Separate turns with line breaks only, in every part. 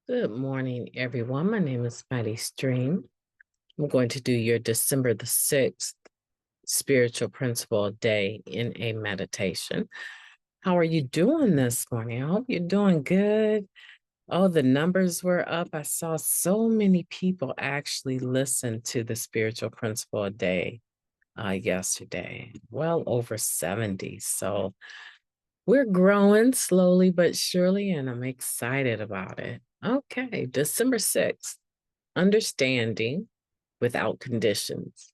Good morning, everyone. My name is MightyStream. I'm going to do your December the 6th spiritual principle day in a meditation. How are you doing this morning? I hope you're doing good. Oh, the numbers were up. I saw so many people actually listen to the spiritual principle day yesterday. Well over 70. So we're growing slowly but surely, and I'm excited about it. Okay, December 6th. Understanding without conditions.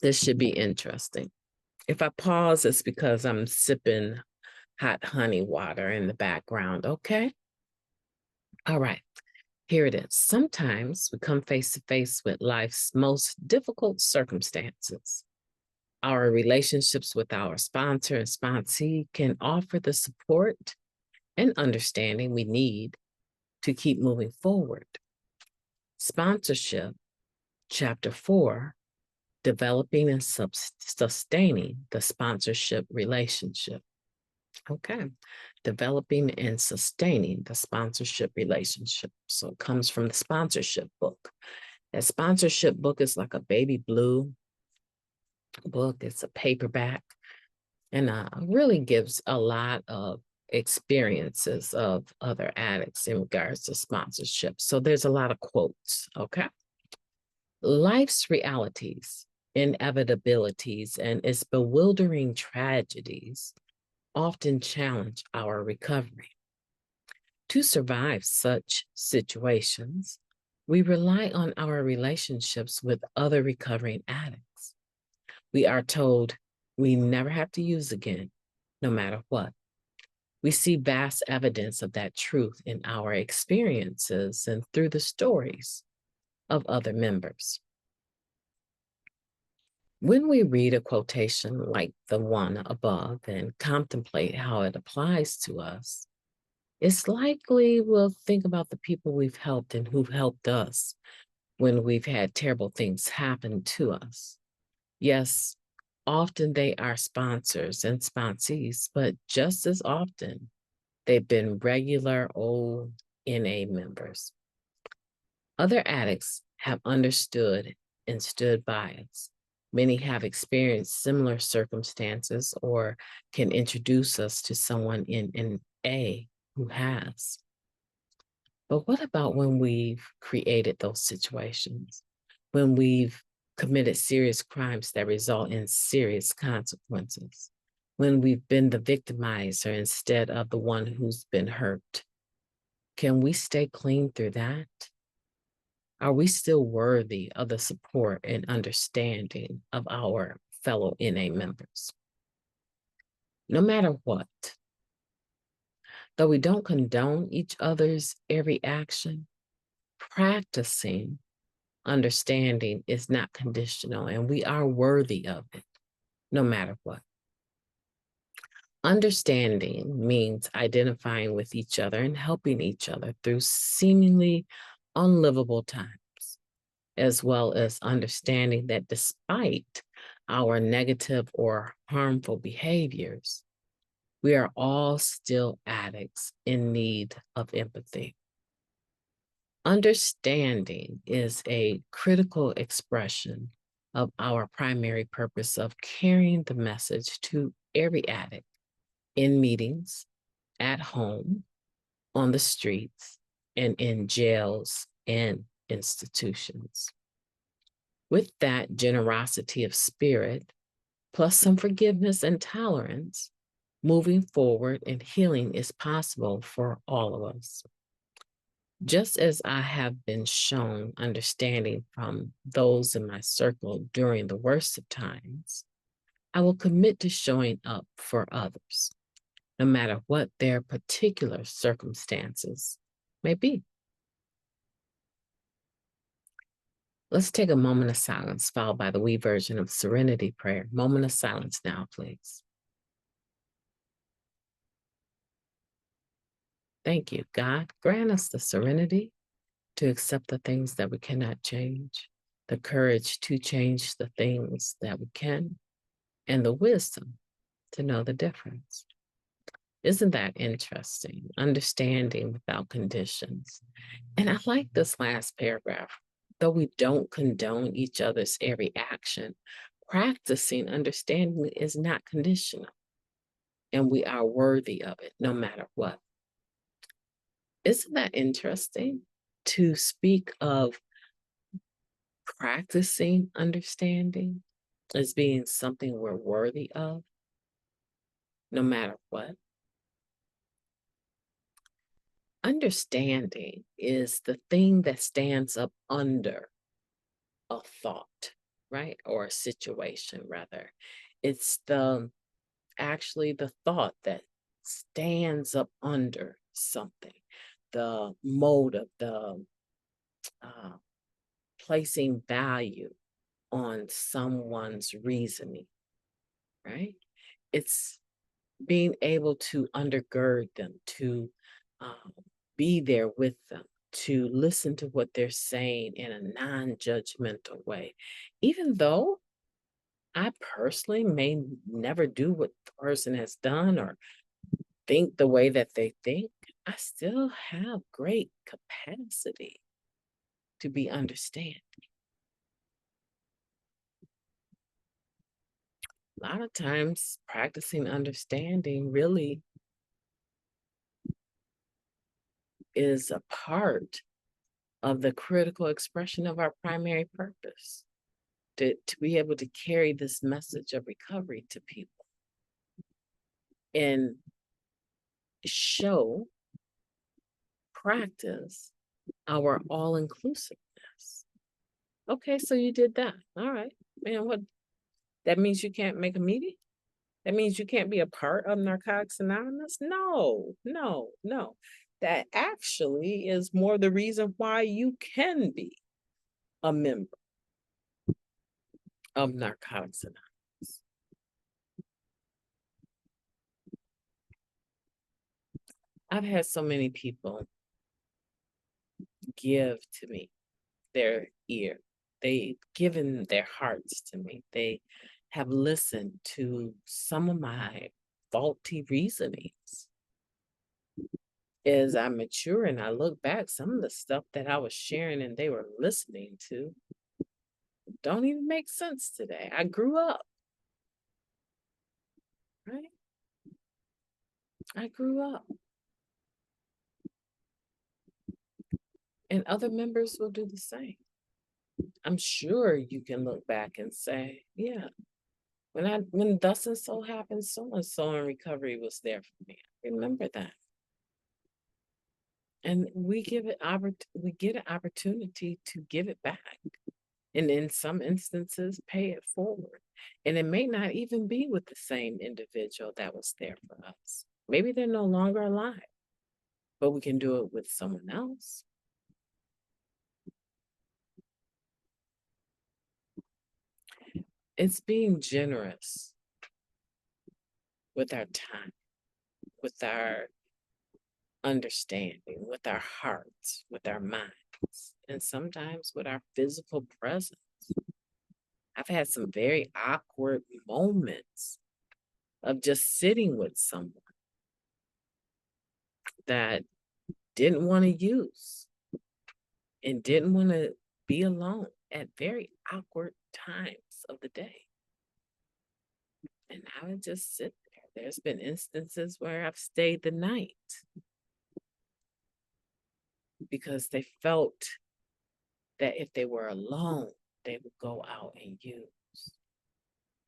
This should be interesting. If I pause, it's because I'm sipping hot honey water in the background, okay? All right, here it is. Sometimes we come face to face with life's most difficult circumstances. Our relationships with our sponsor and sponsee can offer the support and understanding we need to keep moving forward. Sponsorship, Chapter 4, developing and sustaining the sponsorship relationship. Okay, developing and sustaining the sponsorship relationship. So it comes from the sponsorship book. That sponsorship book is like a baby blue book. It's a paperback and really gives a lot of experiences of other addicts in regards to sponsorship. So there's a lot of quotes, okay? Life's realities, inevitabilities, and its bewildering tragedies often challenge our recovery. To survive such situations, we rely on our relationships with other recovering addicts. We are told we never have to use again, no matter what. We see vast evidence of that truth in our experiences and through the stories of other members. When we read a quotation like the one above and contemplate how it applies to us, it's likely we'll think about the people we've helped and who've helped us when we've had terrible things happen to us. Yes, often they are sponsors and sponsees, but just as often, they've been regular old NA members. Other addicts have understood and stood by us. Many have experienced similar circumstances or can introduce us to someone in an A who has. But what about when we've created those situations? When we've committed serious crimes that result in serious consequences? When we've been the victimizer instead of the one who's been hurt? Can we stay clean through that? Are we still worthy of the support and understanding of our fellow NA members? No matter what, though we don't condone each other's every action, practicing understanding is not conditional, and we are worthy of it, no matter what. Understanding means identifying with each other and helping each other through seemingly unlivable times, as well as understanding that despite our negative or harmful behaviors, we are all still addicts in need of empathy. Understanding is a critical expression of our primary purpose of carrying the message to every addict in meetings, at home, on the streets, and in jails and institutions. With that generosity of spirit, plus some forgiveness and tolerance, moving forward and healing is possible for all of us. Just as I have been shown understanding from those in my circle during the worst of times, I will commit to showing up for others, no matter what their particular circumstances may be. Let's take a moment of silence, followed by the wee version of Serenity Prayer. Moment of silence now, please. Thank you. God, grant us the serenity to accept the things that we cannot change, the courage to change the things that we can, and the wisdom to know the difference. Isn't that interesting? Understanding without conditions. And I like this last paragraph. Though we don't condone each other's every action, practicing understanding is not conditional, and we are worthy of it no matter what. Isn't that interesting to speak of practicing understanding as being something we're worthy of no matter what? Understanding is the thing that stands up under a thought, right? Or a situation, rather. It's actually the thought that stands up under something, the motive, the uh, placing value on someone's reasoning, right? It's being able to undergird them, to um, be there with them, to listen to what they're saying in a non judgmental way. Even though I personally may never do what the person has done or think the way that they think, I still have great capacity to be understanding. A lot of times, practicing understanding really is a part of the critical expression of our primary purpose, to be able to carry this message of recovery to people and show, practice our all inclusiveness. Okay, so you did that. All right. Man, what that means you can't make a meeting? That means you can't be a part of Narcotics Anonymous? No, no, no. That actually is more the reason why you can be a member of Narcotics Anonymous. I've had so many people give to me their ear. They've given their hearts to me. They have listened to some of my faulty reasonings. As I mature and I look back, some of the stuff that I was sharing and they were listening to don't even make sense today. I grew up, right? I grew up. And other members will do the same. I'm sure you can look back and say, yeah, when thus and so happened, so and so in recovery was there for me. Remember that. And we get an opportunity to give it back. And in some instances, pay it forward. And it may not even be with the same individual that was there for us. Maybe they're no longer alive, but we can do it with someone else. It's being generous with our time, with our understanding, with our hearts, with our minds, and sometimes with our physical presence. I've had some very awkward moments of just sitting with someone that didn't want to use and didn't want to be alone at very awkward times of the day. And I would just sit there. There's been instances where I've stayed the night because they felt that if they were alone, they would go out and use.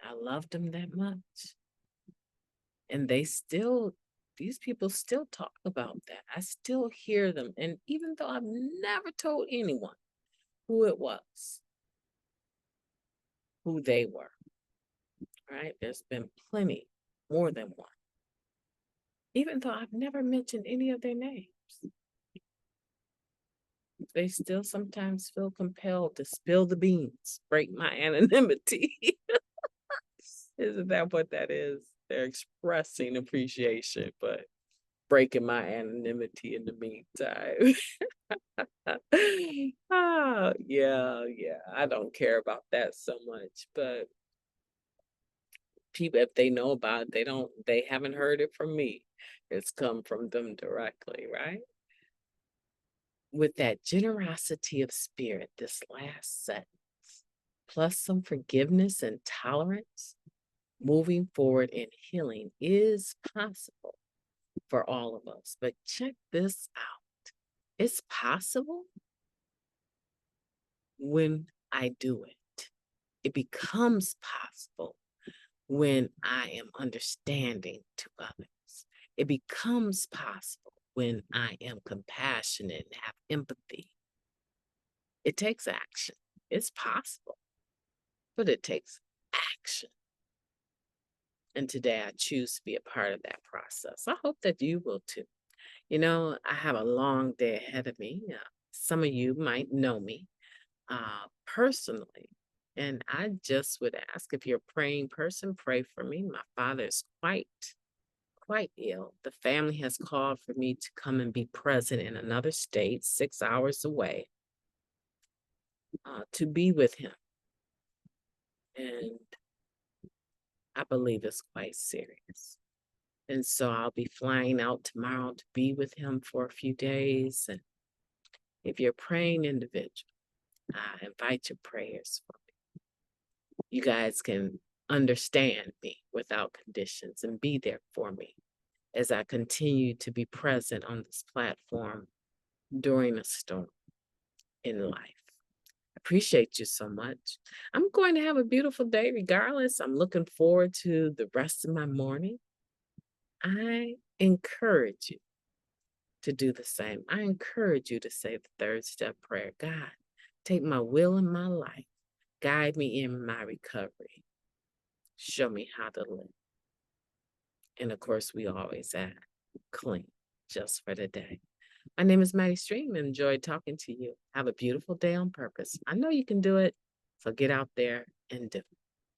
I loved them that much. And these people still talk about that. I still hear them. And even though I've never told anyone who it was, who they were, right? There's been plenty, more than one. Even though I've never mentioned any of their names, they still sometimes feel compelled to spill the beans, break my anonymity. Isn't that what that is? They're expressing appreciation, but breaking my anonymity in the meantime. Oh, yeah. I don't care about that so much, but people, if they know about it, they haven't heard it from me. It's come from them directly, right? With that generosity of spirit, this last sentence, plus some forgiveness and tolerance, moving forward in healing is possible for all of us. But check this out. It's possible when I do it. It becomes possible when I am understanding to others. It becomes possible when I am compassionate and have empathy. It takes action. It's possible, but it takes action. And today I choose to be a part of that process. I hope that you will too. You know, I have a long day ahead of me. Some of you might know me personally. And I just would ask, if you're a praying person, pray for me. My father is quite ill. The family has called for me to come and be present in another state, 6 hours away, to be with him. And I believe it's quite serious. And so I'll be flying out tomorrow to be with him for a few days. And if you're a praying individual, I invite your prayers for me. You guys can understand me without conditions and be there for me as I continue to be present on this platform during a storm in life. Appreciate you so much. I'm going to have a beautiful day regardless. I'm looking forward to the rest of my morning. I encourage you to do the same. I encourage you to say the third step prayer. God, take my will in my life. Guide me in my recovery. Show me how to live. And of course, we always add clean just for the day. My name is MightyStream and enjoyed talking to you. Have a beautiful day on purpose. I know you can do it, so get out there and do it.